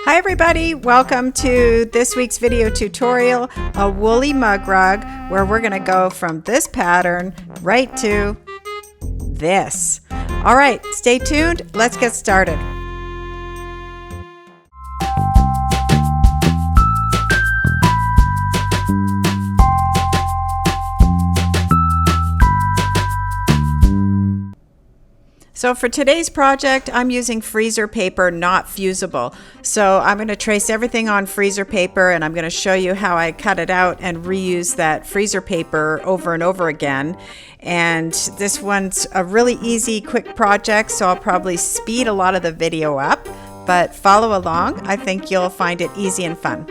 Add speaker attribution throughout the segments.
Speaker 1: Hi everybody, welcome to this week's video tutorial, a woolly mug rug, where we're going to go from this pattern right to this. All right, stay tuned, let's get started. So for today's project, I'm using freezer paper, not fusible. So I'm going to trace everything on freezer paper, and I'm going to show you how I cut it out and reuse that freezer paper over and over again. And this one's a really easy, quick project, so I'll probably speed a lot of the video up, but follow along. I think you'll find it easy and fun.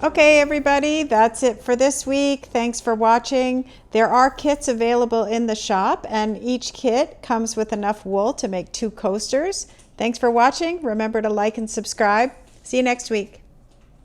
Speaker 1: Okay, everybody, that's it for this week. Thanks for watching. There are kits available in the shop, and each kit comes with enough wool to make 2 coasters. Thanks for watching. Remember to like and subscribe. See you next week.